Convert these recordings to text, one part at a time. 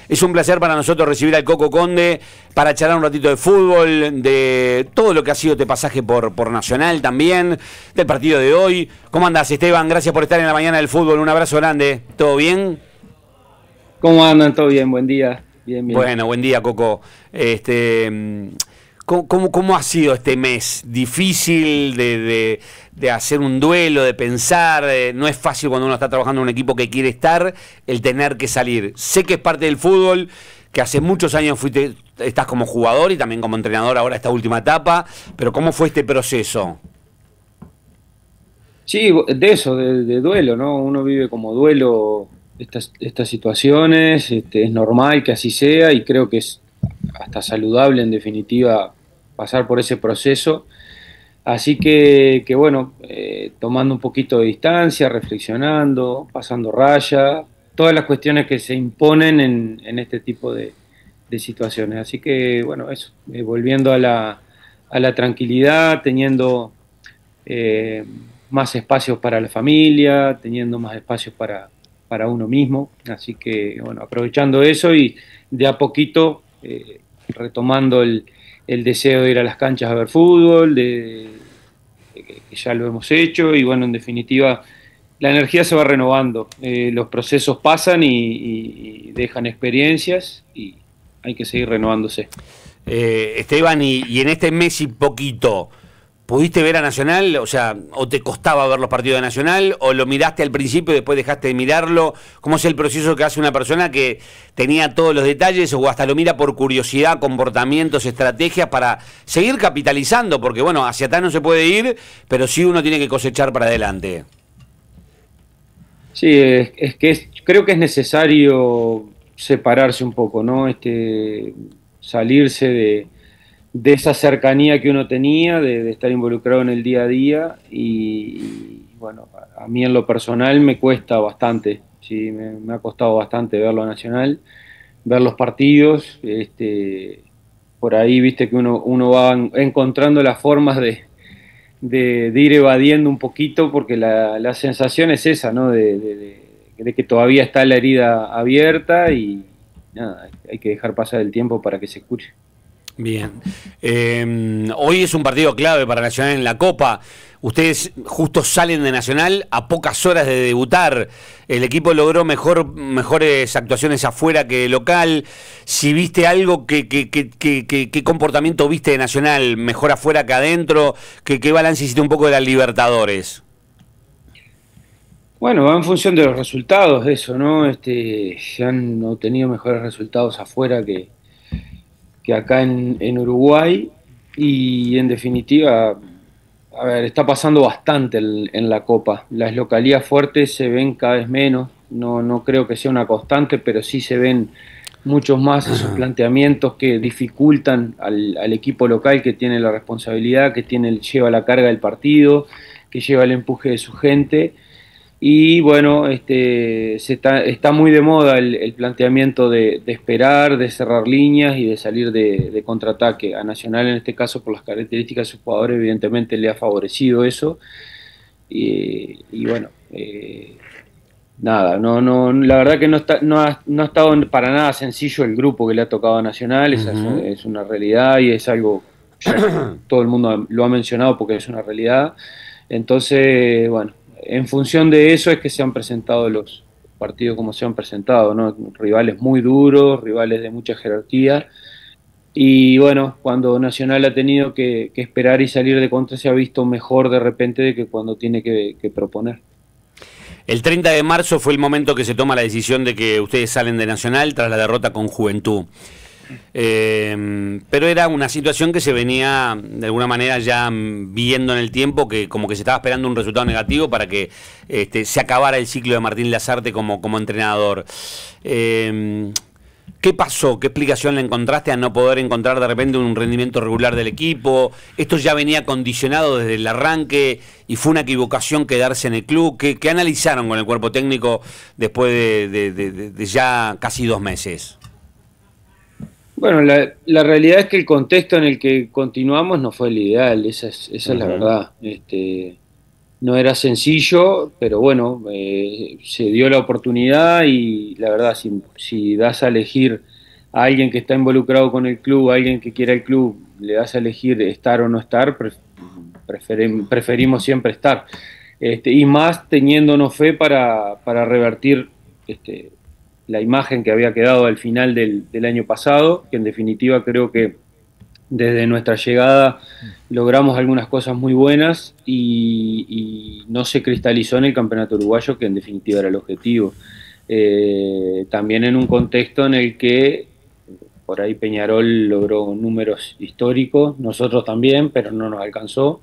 Es un placer para nosotros recibir al Coco Conde para charlar un ratito de fútbol, de todo lo que ha sido este pasaje por Nacional también, del partido de hoy. ¿Cómo andás, Esteban? Gracias por estar en la mañana del fútbol. Un abrazo grande. ¿Todo bien? ¿Cómo andan? ¿Todo bien? Buen día. Bien, bien. Bueno, buen día, Coco. ¿Cómo ha sido este mes? Difícil de hacer un duelo, de pensar. No es fácil cuando uno está trabajando en un equipo que quiere estar, el tener que salir. Sé que es parte del fútbol, que hace muchos años estás como jugador y también como entrenador ahora esta última etapa, pero ¿cómo fue este proceso? Sí, de eso, de duelo, ¿no? Uno vive como duelo estas situaciones, es normal que así sea y creo que es hasta saludable en definitiva pasar por ese proceso. Así que bueno, tomando un poquito de distancia, reflexionando, pasando raya, todas las cuestiones que se imponen en este tipo de situaciones. Así que bueno, eso, volviendo a la tranquilidad, teniendo eh, más espacios para la familia, teniendo más espacios para uno mismo. Así que, bueno, aprovechando eso y de a poquito retomando el deseo de ir a las canchas a ver fútbol, que ya lo hemos hecho y, bueno, en definitiva, la energía se va renovando. Los procesos pasan y dejan experiencias y hay que seguir renovándose. Esteban, y en este mes y poquito, ¿pudiste ver a Nacional? O sea, ¿o te costaba ver los partidos de Nacional? ¿O lo miraste al principio y después dejaste de mirarlo? ¿Cómo es el proceso que hace una persona que tenía todos los detalles o hasta lo mira por curiosidad, comportamientos, estrategias para seguir capitalizando? Porque bueno, hacia atrás no se puede ir, pero sí uno tiene que cosechar para adelante. Sí, creo que es necesario separarse un poco, ¿no? Salirse de esa cercanía que uno tenía, de estar involucrado en el día a día bueno, a mí en lo personal me cuesta bastante, sí, me ha costado bastante verlo a Nacional, ver los partidos, por ahí viste que uno va encontrando las formas de ir evadiendo un poquito porque la sensación es esa, ¿no? De que todavía está la herida abierta y nada, hay que dejar pasar el tiempo para que se escuche. Bien. Hoy es un partido clave para Nacional en la Copa. Ustedes justo salen de Nacional a pocas horas de debutar. El equipo logró mejores actuaciones afuera que local. Si viste algo, ¿qué comportamiento viste de Nacional? ¿Mejor afuera que adentro? ¿Qué balance hiciste un poco de las Libertadores? Bueno, va en función de los resultados de eso, ¿no? Se han obtenido mejores resultados afuera que acá en Uruguay y en definitiva, a ver, está pasando bastante en la Copa. Las localías fuertes se ven cada vez menos, no creo que sea una constante, pero sí se ven muchos más esos planteamientos que dificultan al equipo local que tiene la responsabilidad, lleva la carga del partido, que lleva el empuje de su gente. Y bueno, está muy de moda el planteamiento de esperar, de cerrar líneas y de salir de contraataque. A Nacional en este caso, por las características de sus jugadores, evidentemente le ha favorecido eso. Y bueno, nada, la verdad que no ha estado para nada sencillo el grupo que le ha tocado a Nacional, es una realidad y es algo, ya todo el mundo lo ha mencionado porque es una realidad. Entonces, bueno, en función de eso es que se han presentado los partidos como se han presentado, ¿no? Rivales muy duros, rivales de mucha jerarquía. Y bueno, cuando Nacional ha tenido que esperar y salir de contra, se ha visto mejor de repente de que cuando tiene que proponer. El 30 de marzo fue el momento que se toma la decisión de que ustedes salen de Nacional tras la derrota con Juventud. Pero era una situación que se venía de alguna manera ya viendo en el tiempo, que como que se estaba esperando un resultado negativo para que se acabara el ciclo de Martín Lazarte como entrenador. ¿Qué pasó? ¿Qué explicación le encontraste a no poder encontrar de repente un rendimiento regular del equipo? ¿Esto ya venía condicionado desde el arranque y fue una equivocación quedarse en el club? ¿Qué analizaron con el cuerpo técnico después de ya casi 2 meses? Bueno, la realidad es que el contexto en el que continuamos no fue el ideal, esa es la verdad. no era sencillo, pero bueno, se dio la oportunidad y la verdad, si das a elegir a alguien que está involucrado con el club, a alguien que quiera el club, le das a elegir estar o no estar, preferimos siempre estar. Y más teniéndonos fe para revertir la imagen que había quedado al final del año pasado, que en definitiva creo que desde nuestra llegada logramos algunas cosas muy buenas y no se cristalizó en el campeonato uruguayo, que en definitiva era el objetivo. También en un contexto en el que por ahí Peñarol logró números históricos, nosotros también, pero no nos alcanzó.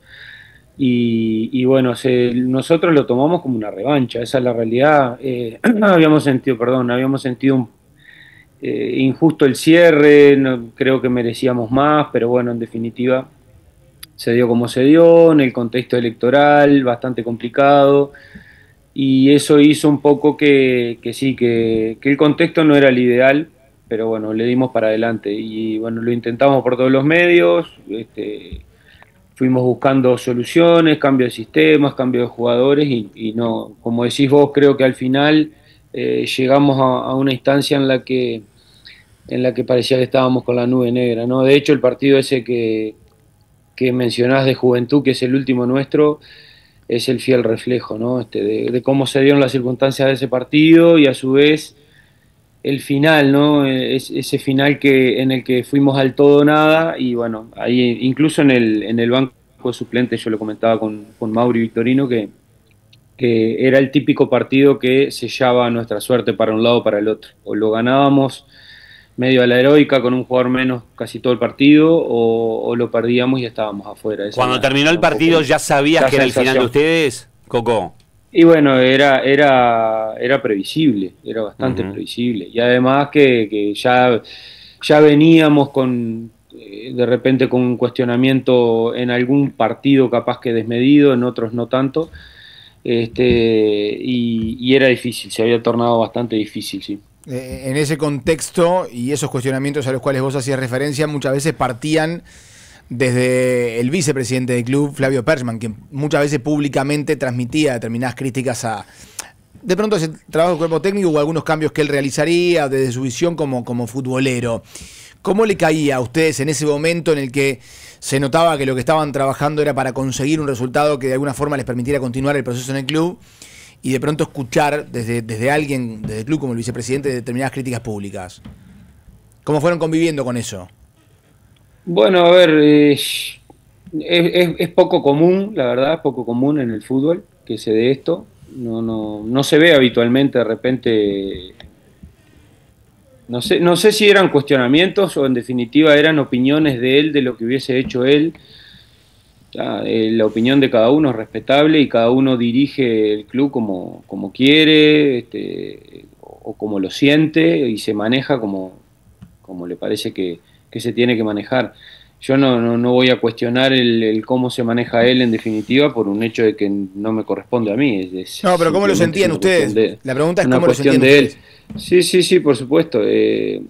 Y bueno, nosotros lo tomamos como una revancha, esa es la realidad. Habíamos sentido injusto el cierre, no, creo que merecíamos más, pero bueno, en definitiva se dio como se dio, en el contexto electoral, bastante complicado, y eso hizo un poco que sí, que el contexto no era el ideal, pero bueno, le dimos para adelante, y bueno, lo intentamos por todos los medios, fuimos buscando soluciones, cambio de sistemas, cambio de jugadores, y no, como decís vos, creo que al final llegamos a una instancia en la que parecía que estábamos con la nube negra, ¿no? De hecho, el partido ese que mencionás de Juventud, que es el último nuestro, es el fiel reflejo, ¿no? De cómo se dieron las circunstancias de ese partido y a su vez el final, ¿no? Ese final en el que fuimos al todo o nada y bueno, ahí incluso en el banco de suplentes yo lo comentaba con Mauri Victorino que era el típico partido que sellaba nuestra suerte para un lado o para el otro. O lo ganábamos medio a la heroica con un jugador menos casi todo el partido o lo perdíamos y estábamos afuera. Cuando terminó el partido, ¿ya sabías que era el final de ustedes, Coco? Y bueno, era previsible, era bastante previsible. Y además que ya veníamos con de repente con un cuestionamiento en algún partido capaz que desmedido, en otros no tanto. Y era difícil, se había tornado bastante difícil, sí. En ese contexto y esos cuestionamientos a los cuales vos hacías referencia muchas veces partían desde el vicepresidente del club, Flavio Perchman, que muchas veces públicamente transmitía determinadas críticas a, de pronto, ese trabajo del cuerpo técnico o algunos cambios que él realizaría desde su visión como futbolero. ¿Cómo le caía a ustedes en ese momento en el que se notaba que lo que estaban trabajando era para conseguir un resultado que de alguna forma les permitiera continuar el proceso en el club y de pronto escuchar desde alguien, desde el club como el vicepresidente, determinadas críticas públicas? ¿Cómo fueron conviviendo con eso? Bueno, a ver, es poco común, la verdad, es poco común en el fútbol que se dé esto. No se ve habitualmente, de repente. No sé si eran cuestionamientos o en definitiva eran opiniones de él, de lo que hubiese hecho él. La opinión de cada uno es respetable y cada uno dirige el club como quiere o como lo siente y se maneja como le parece que se tiene que manejar. Yo no voy a cuestionar el cómo se maneja él en definitiva por un hecho de que no me corresponde a mí. No, pero ¿cómo lo sentían ustedes? La pregunta es cómo lo sentían ustedes. Sí, por supuesto. Te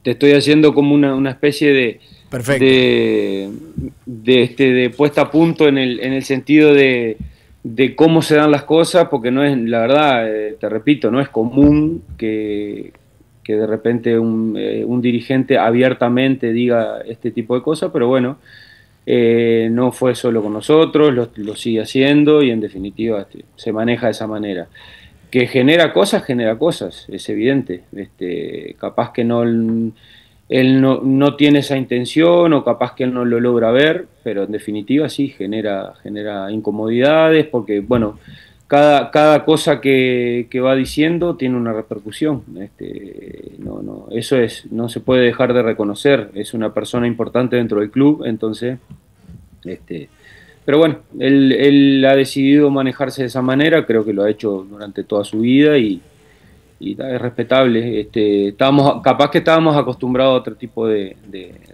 estoy haciendo como una especie de puesta a punto en el sentido de cómo se dan las cosas, porque no es, la verdad, te repito, no es común que de repente un dirigente abiertamente diga este tipo de cosas, pero bueno, no fue solo con nosotros, lo sigue haciendo y en definitiva se maneja de esa manera. Que genera cosas, es evidente. Capaz que él no tiene esa intención o capaz que él no lo logra ver, pero en definitiva sí genera incomodidades porque, bueno, cada cosa que va diciendo tiene una repercusión. Eso no se puede dejar de reconocer. Es una persona importante dentro del club, entonces, pero bueno, él ha decidido manejarse de esa manera, creo que lo ha hecho durante toda su vida y es respetable. Capaz que estábamos acostumbrados a otro tipo de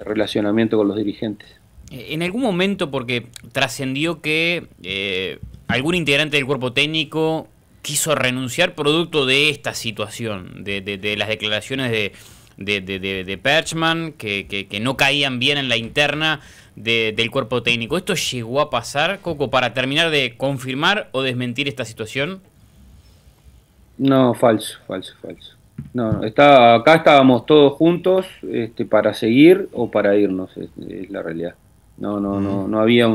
relacionamiento con los dirigentes. En algún momento, porque trascendió que algún integrante del cuerpo técnico quiso renunciar producto de esta situación, de las declaraciones de Perchman, que no caían bien en la interna del cuerpo técnico. ¿Esto llegó a pasar, Coco, para terminar de confirmar o desmentir esta situación? No, falso. No, acá estábamos todos juntos para seguir o para irnos, es la realidad. No había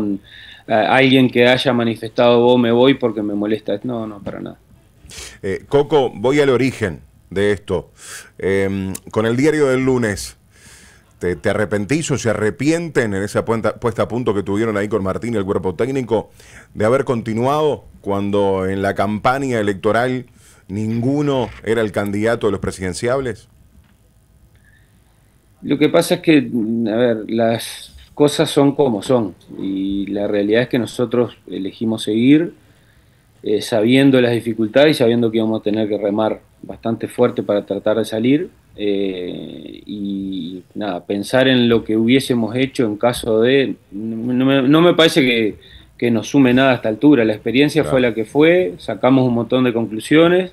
alguien que haya manifestado vos me voy porque me molesta. No, para nada. Coco, voy al origen de esto. Con el diario del lunes, ¿te arrepentís o se arrepienten en esa puesta a punto que tuvieron ahí con Martín y el cuerpo técnico de haber continuado cuando en la campaña electoral ninguno era el candidato de los presidenciables? Lo que pasa es que, a ver, las cosas son como son y la realidad es que nosotros elegimos seguir sabiendo las dificultades y sabiendo que íbamos a tener que remar bastante fuerte para tratar de salir y nada, pensar en lo que hubiésemos hecho en caso de... No me parece que nos sume nada a esta altura. La experiencia fue la que fue, sacamos un montón de conclusiones,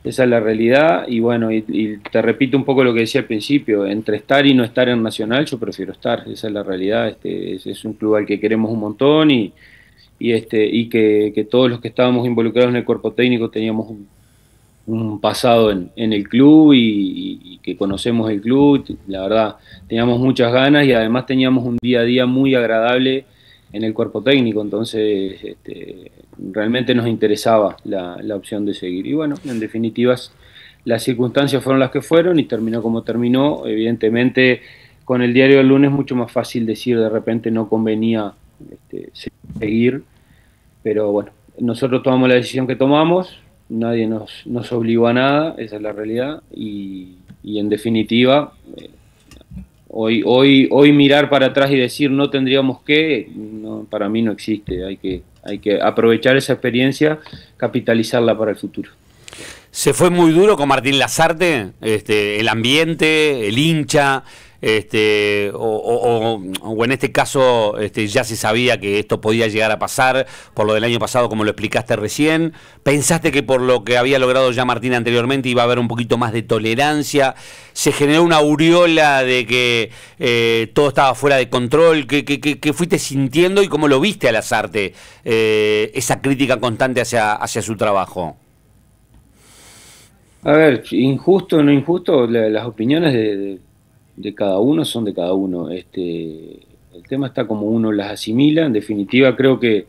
esa es la realidad y bueno, y te repito un poco lo que decía al principio, entre estar y no estar en Nacional yo prefiero estar, esa es la realidad. Es un club al que queremos un montón y que todos los que estábamos involucrados en el cuerpo técnico teníamos un pasado en el club y que conocemos el club, la verdad teníamos muchas ganas y además teníamos un día a día muy agradable en el cuerpo técnico, entonces realmente nos interesaba la opción de seguir y bueno, en definitiva las circunstancias fueron las que fueron y terminó como terminó. Evidentemente con el diario del lunes es mucho más fácil decir de repente no convenía seguir, pero bueno, nosotros tomamos la decisión que tomamos, nadie nos obligó a nada, esa es la realidad y en definitiva hoy mirar para atrás y decir no tendríamos que, para mí no existe, hay que aprovechar esa experiencia, capitalizarla para el futuro. Se fue muy duro con Martín Lasarte, el ambiente, el hincha, o en este caso ya se sabía que esto podía llegar a pasar por lo del año pasado, como lo explicaste recién. ¿Pensaste que por lo que había logrado ya Martín anteriormente iba a haber un poquito más de tolerancia? ¿Se generó una aureola de que todo estaba fuera de control? ¿Qué fuiste sintiendo y cómo lo viste a Lasarte, esa crítica constante hacia su trabajo? A ver, injusto o no injusto, las opiniones de cada uno son de cada uno. El tema está como uno las asimila. En definitiva, creo que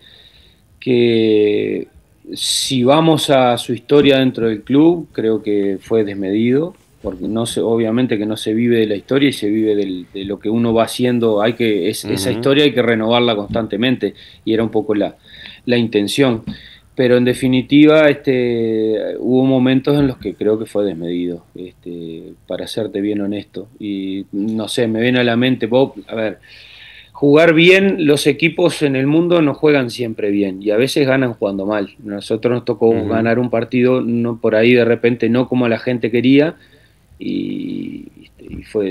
si vamos a su historia dentro del club, creo que fue desmedido, porque obviamente que no se vive de la historia y se vive de lo que uno va haciendo. Esa historia hay que renovarla constantemente y era un poco la intención. Pero en definitiva hubo momentos en los que creo que fue desmedido, para serte bien honesto. Y no sé, me viene a la mente, Bob, a ver, jugar bien, los equipos en el mundo no juegan siempre bien y a veces ganan jugando mal. Nosotros nos tocó ganar un partido no por ahí de repente no como la gente quería y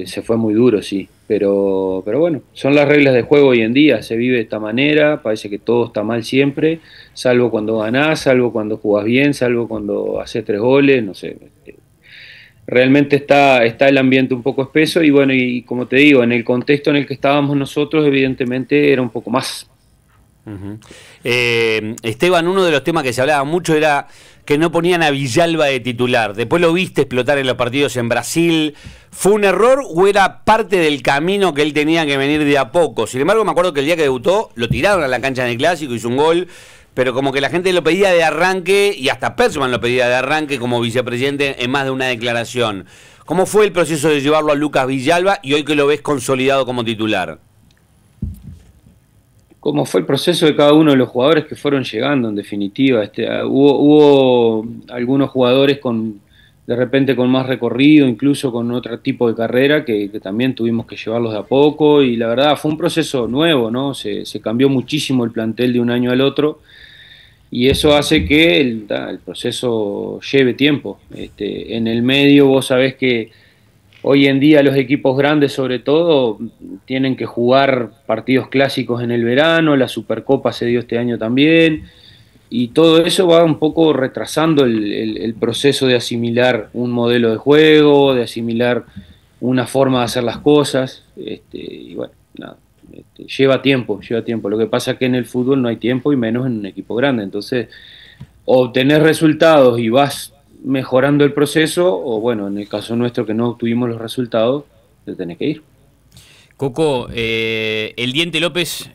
se fue muy duro, sí. Pero bueno, son las reglas de juego hoy en día, se vive de esta manera, parece que todo está mal siempre, salvo cuando ganás, salvo cuando jugás bien, salvo cuando haces 3 goles, no sé. Realmente está el ambiente un poco espeso y bueno, y como te digo, en el contexto en el que estábamos nosotros, evidentemente era un poco más. Esteban, uno de los temas que se hablaba mucho era que no ponían a Villalba de titular. Después lo viste explotar en los partidos en Brasil. ¿Fue un error o era parte del camino que él tenía que venir de a poco? Sin embargo, me acuerdo que el día que debutó lo tiraron a la cancha en el Clásico, hizo un gol, pero como que la gente lo pedía de arranque y hasta Perchman lo pedía de arranque como vicepresidente en más de una declaración. ¿Cómo fue el proceso de llevarlo a Lucas Villalba y hoy que lo ves consolidado como titular? Cómo fue el proceso de cada uno de los jugadores que fueron llegando, en definitiva. Hubo algunos jugadores de repente con más recorrido, incluso con otro tipo de carrera, que también tuvimos que llevarlos de a poco, y la verdad fue un proceso nuevo, ¿no? Se cambió muchísimo el plantel de un año al otro, y eso hace que el proceso lleve tiempo. En el medio vos sabés que hoy en día los equipos grandes sobre todo tienen que jugar partidos clásicos en el verano, la Supercopa se dio este año también, y todo eso va un poco retrasando el proceso de asimilar un modelo de juego, de asimilar una forma de hacer las cosas, y bueno, nada, lleva tiempo. Lo que pasa es que en el fútbol no hay tiempo y menos en un equipo grande, entonces o tenés resultados y vas mejorando el proceso, o bueno, en el caso nuestro que no obtuvimos los resultados, te tenés que ir. Coco, el Diente López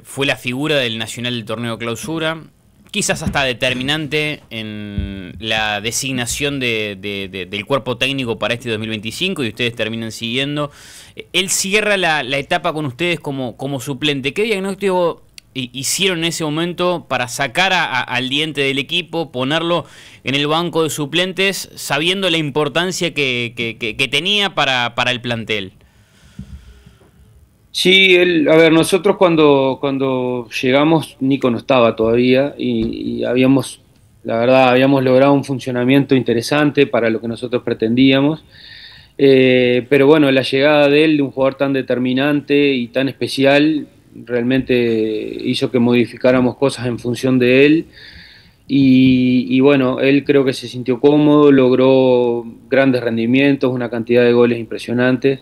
fue la figura del Nacional del Torneo Clausura, quizás hasta determinante en la designación del cuerpo técnico para este 2025 y ustedes terminan siguiendo. Él cierra la etapa con ustedes como suplente. ¿Qué diagnóstico hicieron en ese momento para sacar al Diente del equipo, ponerlo en el banco de suplentes, sabiendo la importancia que tenía para el plantel? Sí, a ver, nosotros cuando llegamos, Nico no estaba todavía y habíamos, la verdad, habíamos logrado un funcionamiento interesante para lo que nosotros pretendíamos. Pero bueno, la llegada de él, de un jugador tan determinante y tan especial, realmente hizo que modificáramos cosas en función de él. Y bueno, él creo que se sintió cómodo, logró grandes rendimientos, una cantidad de goles impresionantes.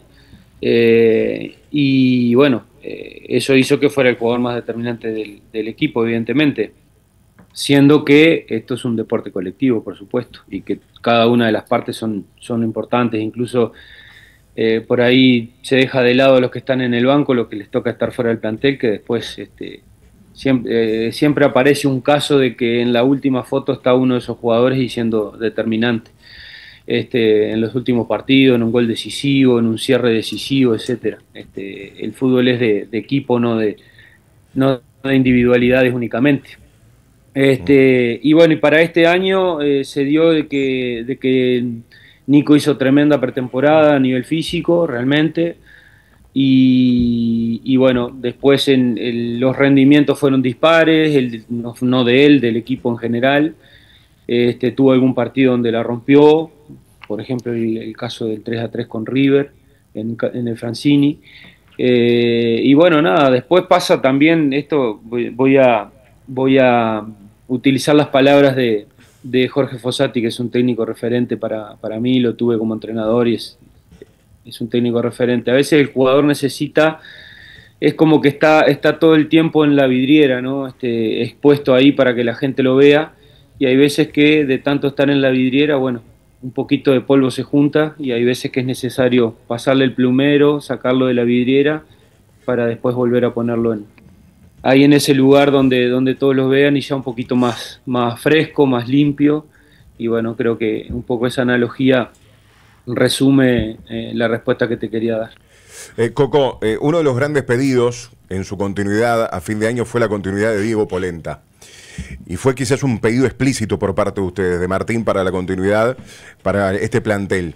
Y bueno, eso hizo que fuera el jugador más determinante del equipo, evidentemente, siendo que esto es un deporte colectivo, por supuesto, y que cada una de las partes son importantes. Incluso por ahí se deja de lado a los que están en el banco, los que les toca estar fuera del plantel, que después siempre aparece un caso de que en la última foto está uno de esos jugadores y siendo determinante. En los últimos partidos, en un gol decisivo, en un cierre decisivo, etcétera. El fútbol es de equipo, no de individualidades únicamente. Y bueno, y para este año se dio de que Nico hizo tremenda pretemporada a nivel físico, realmente, y bueno, después los rendimientos fueron dispares, no de él, del equipo en general. Tuvo algún partido donde la rompió, por ejemplo el caso del 3-3 con River en el Francini. Y bueno, nada, después pasa también esto, voy a utilizar las palabras de Jorge Fossati, que es un técnico referente para mí, lo tuve como entrenador y es un técnico referente. A veces el jugador necesita, es como que está todo el tiempo en la vidriera, ¿no? Expuesto ahí para que la gente lo vea. Y hay veces que de tanto estar en la vidriera, bueno, un poquito de polvo se junta y hay veces que es necesario pasarle el plumero, sacarlo de la vidriera para después volver a ponerlo ahí en ese lugar donde todos los vean y ya un poquito más fresco, más limpio. Y bueno, creo que un poco esa analogía resume la respuesta que te quería dar. Coco, uno de los grandes pedidos en su continuidad a fin de año fue la continuidad de Diego Polenta. Y fue quizás un pedido explícito por parte de ustedes, de Martín, para la continuidad, para este plantel.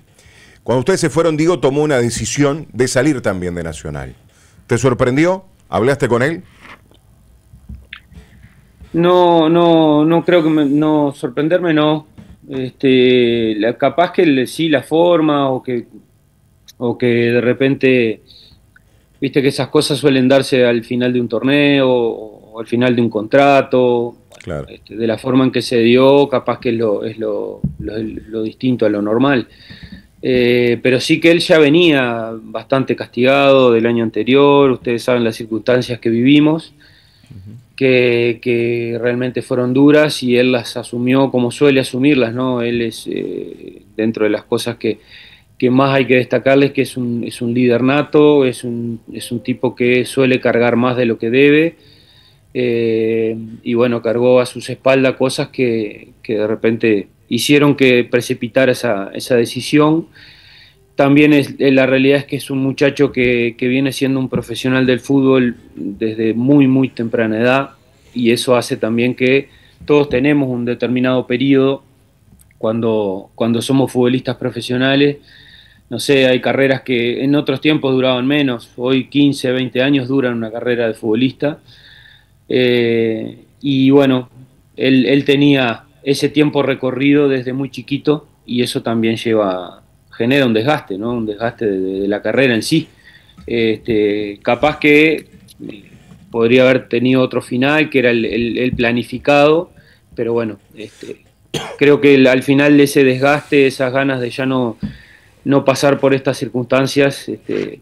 Cuando ustedes se fueron, Diego tomó una decisión de salir también de Nacional. ¿Te sorprendió? ¿Hablaste con él? No creo que no sorprenderme, no. Capaz que sí, la forma o que de repente, viste que esas cosas suelen darse al final de un torneo o al final de un contrato. Claro. De la forma en que se dio, capaz que es lo distinto a lo normal. Pero sí que él ya venía bastante castigado del año anterior. Ustedes saben las circunstancias que vivimos, que realmente fueron duras y él las asumió como suele asumirlas, ¿no? Él es, dentro de las cosas que más hay que destacarles, que es un líder nato, es un tipo que suele cargar más de lo que debe. Y bueno, cargó a sus espaldas cosas que de repente hicieron que precipitara esa decisión. También la realidad es que es un muchacho que viene siendo un profesional del fútbol desde muy temprana edad, y eso hace también que todos tenemos un determinado periodo cuando somos futbolistas profesionales. No sé, hay carreras que en otros tiempos duraban menos, hoy 15, 20 años duran una carrera de futbolista. Y bueno, él tenía ese tiempo recorrido desde muy chiquito y eso también genera un desgaste, ¿no? Un desgaste de la carrera en sí. Capaz que podría haber tenido otro final, que era el planificado, pero bueno, creo que al final de ese desgaste, esas ganas de ya no no pasar por estas circunstancias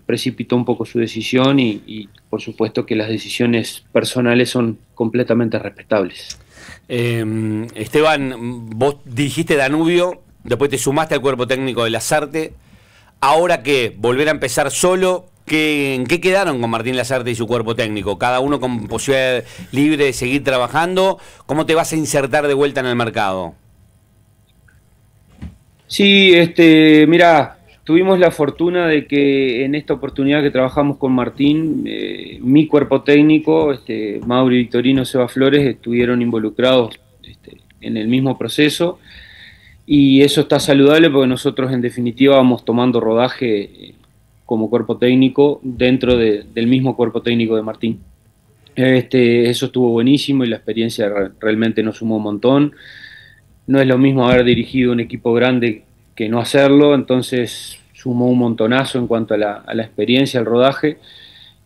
precipitó un poco su decisión y por supuesto que las decisiones personales son completamente respetables. Esteban, vos dirigiste Danubio, después te sumaste al cuerpo técnico de Lasarte. ¿Ahora qué? ¿Volver a empezar solo? ¿En qué quedaron con Martín Lasarte y su cuerpo técnico? ¿Cada uno con posibilidad libre de seguir trabajando? ¿Cómo te vas a insertar de vuelta en el mercado? Sí, mirá, tuvimos la fortuna de que en esta oportunidad que trabajamos con Martín, mi cuerpo técnico, Mauri Victorino, Seba Flores, estuvieron involucrados en el mismo proceso, y eso está saludable porque nosotros en definitiva vamos tomando rodaje como cuerpo técnico dentro del mismo cuerpo técnico de Martín. Eso estuvo buenísimo y la experiencia realmente nos sumó un montón. No es lo mismo haber dirigido un equipo grande que no hacerlo, entonces sumó un montonazo en cuanto a la experiencia, al rodaje.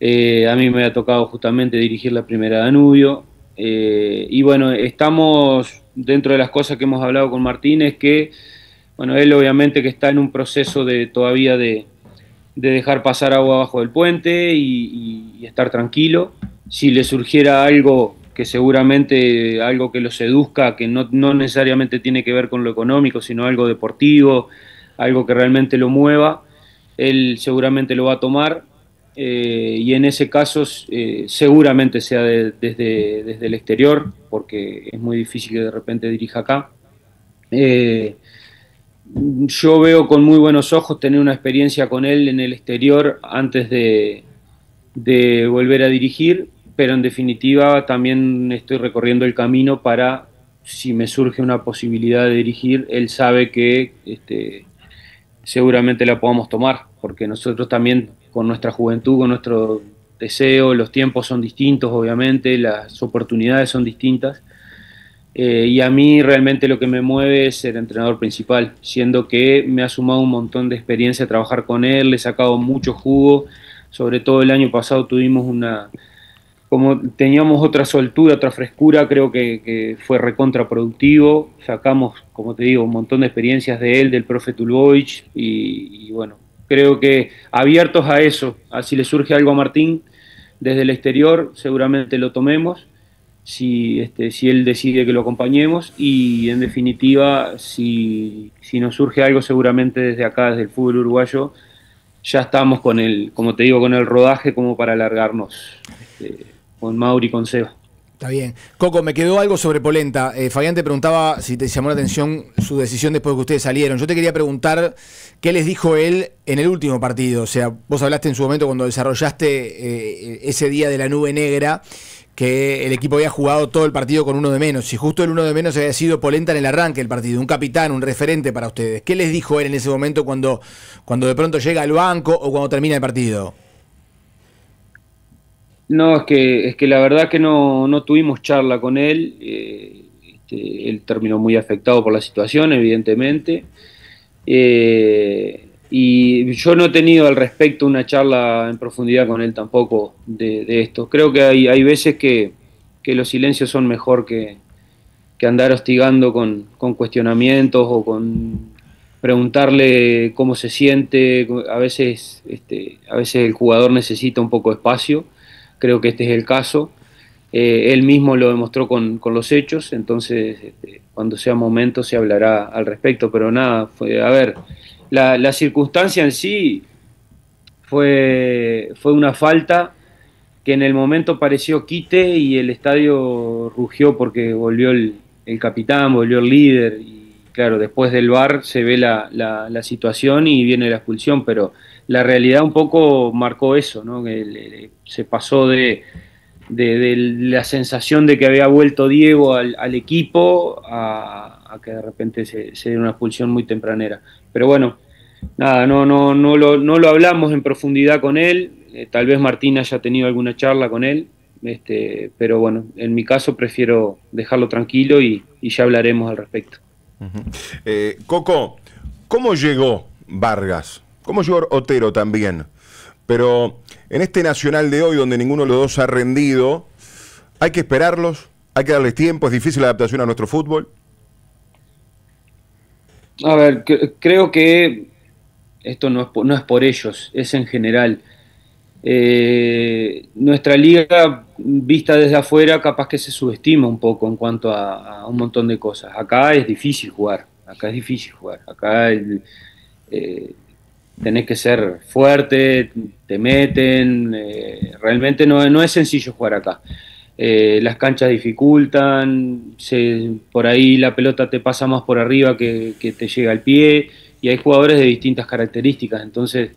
A mí me ha tocado justamente dirigir la primera Danubio, y bueno, estamos dentro de las cosas que hemos hablado con Martín, es que, bueno, él obviamente que está en un proceso todavía de dejar pasar agua abajo del puente y estar tranquilo. Si le surgiera algo que seguramente algo que lo seduzca, que no necesariamente tiene que ver con lo económico, sino algo deportivo, algo que realmente lo mueva, él seguramente lo va a tomar, y en ese caso seguramente sea desde el exterior, porque es muy difícil que de repente dirija acá. Yo veo con muy buenos ojos tener una experiencia con él en el exterior antes de volver a dirigir, pero en definitiva también estoy recorriendo el camino para, si me surge una posibilidad de dirigir, él sabe que seguramente la podamos tomar, porque nosotros también con nuestra juventud, con nuestro deseo, los tiempos son distintos, obviamente, las oportunidades son distintas, y a mí realmente lo que me mueve es ser entrenador principal, siendo que me ha sumado un montón de experiencia trabajar con él, le he sacado mucho jugo, sobre todo el año pasado tuvimos como teníamos otra soltura, otra frescura, creo que fue recontraproductivo, sacamos, como te digo, un montón de experiencias de él, del profe Tulboich, y bueno, creo que abiertos a eso, a si le surge algo a Martín desde el exterior, seguramente lo tomemos, si él decide que lo acompañemos, y en definitiva, si nos surge algo seguramente desde acá, desde el fútbol uruguayo, ya estamos con como te digo, con el rodaje como para alargarnos. Con Mauri y con Seba. Está bien. Coco, me quedó algo sobre Polenta. Fabián te preguntaba si te llamó la atención su decisión después de que ustedes salieron. Yo te quería preguntar qué les dijo él en el último partido. O sea, vos hablaste en su momento cuando desarrollaste ese día de la nube negra, que el equipo había jugado todo el partido con uno de menos. Y justo el uno de menos había sido Polenta en el arranque del partido. Un capitán, un referente para ustedes. ¿Qué les dijo él en ese momento cuando de pronto llega al banco o cuando termina el partido? No, es que la verdad que no tuvimos charla con él. Él terminó muy afectado por la situación, evidentemente. Y yo no he tenido al respecto una charla en profundidad con él tampoco de esto. Creo que hay veces que los silencios son mejor que andar hostigando con cuestionamientos o con preguntarle cómo se siente. A veces el jugador necesita un poco de espacio. Creo que este es el caso. Él mismo lo demostró con los hechos, entonces cuando sea momento se hablará al respecto, pero nada, a ver, la circunstancia en sí fue una falta que en el momento pareció quite y el estadio rugió porque volvió el capitán, volvió el líder, y claro, después del VAR se ve la situación y viene la expulsión, pero la realidad un poco marcó eso, ¿no? Que se pasó de la sensación de que había vuelto Diego al equipo a que de repente se diera una expulsión muy tempranera. Pero bueno, nada, no lo hablamos en profundidad con él, tal vez Martín haya tenido alguna charla con él, pero bueno, en mi caso prefiero dejarlo tranquilo y ya hablaremos al respecto. Coco, ¿cómo llegó Vargas? ¿Cómo llegó Otero también? Pero en este Nacional de hoy, donde ninguno de los dos ha rendido, hay que esperarlos, hay que darles tiempo, es difícil la adaptación a nuestro fútbol. A ver, creo que esto no es por ellos, es en general. Nuestra liga, vista desde afuera, capaz que se subestima un poco en cuanto a un montón de cosas. Acá es difícil jugar, acá tenés que ser fuerte, te meten, realmente no es sencillo jugar acá. Las canchas dificultan, por ahí la pelota te pasa más por arriba que te llega al pie, y hay jugadores de distintas características, entonces,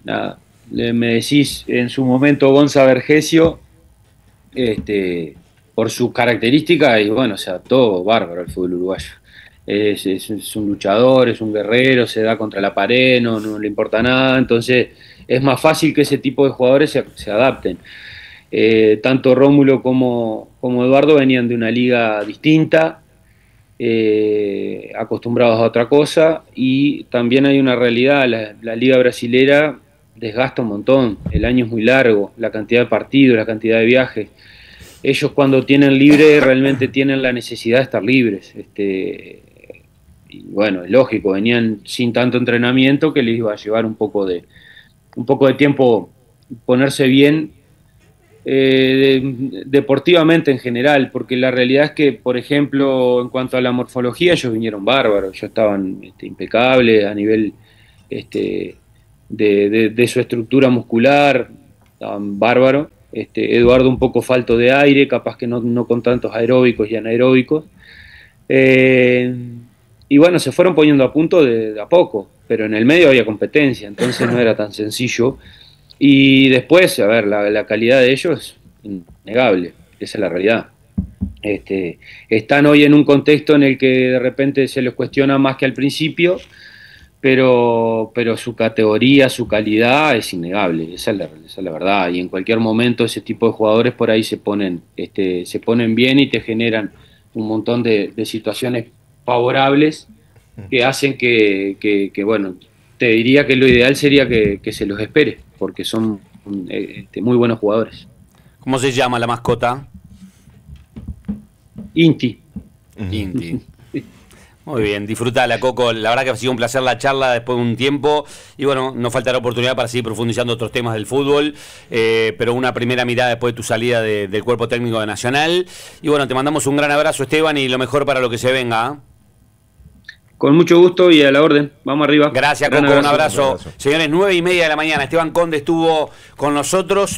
nada, me decís en su momento Gonza Vergesio, por sus características, y bueno, se adaptó bárbaro al fútbol uruguayo. Es un luchador, es un guerrero, se da contra la pared, no le importa nada, entonces es más fácil que ese tipo de jugadores se adapten. Tanto Rómulo como Eduardo venían de una liga distinta, acostumbrados a otra cosa, y también hay una realidad, la liga brasilera desgasta un montón, el año es muy largo, la cantidad de partidos, la cantidad de viajes. Ellos cuando tienen libre realmente tienen la necesidad de estar libres, y bueno, es lógico, venían sin tanto entrenamiento que les iba a llevar un poco de tiempo ponerse bien, deportivamente en general, porque la realidad es que, por ejemplo, en cuanto a la morfología, ellos vinieron bárbaros, ellos estaban impecables a nivel de su estructura muscular, estaban bárbaros. Eduardo un poco falto de aire, capaz que no con tantos aeróbicos y anaeróbicos. Y bueno, se fueron poniendo a punto de a poco, pero en el medio había competencia, entonces no era tan sencillo. Y después, a ver, la calidad de ellos es innegable, esa es la realidad. Están hoy en un contexto en el que de repente se les cuestiona más que al principio, pero su categoría, su calidad es innegable, esa es la verdad. Y en cualquier momento ese tipo de jugadores por ahí se ponen bien y te generan un montón de situaciones favorables que hacen que bueno, te diría que lo ideal sería que se los espere, porque son muy buenos jugadores. ¿Cómo se llama la mascota? Inti. Inti. Muy bien, disfrutala, Coco. La verdad que ha sido un placer la charla después de un tiempo. Y bueno, nos faltará oportunidad para seguir profundizando otros temas del fútbol. Pero una primera mirada después de tu salida del cuerpo técnico de Nacional. Y bueno, te mandamos un gran abrazo, Esteban, y lo mejor para lo que se venga. Con mucho gusto y a la orden. Vamos arriba. Gracias, Coco. Un abrazo. Señores, 9:30 de la mañana. Esteban Conde estuvo con nosotros.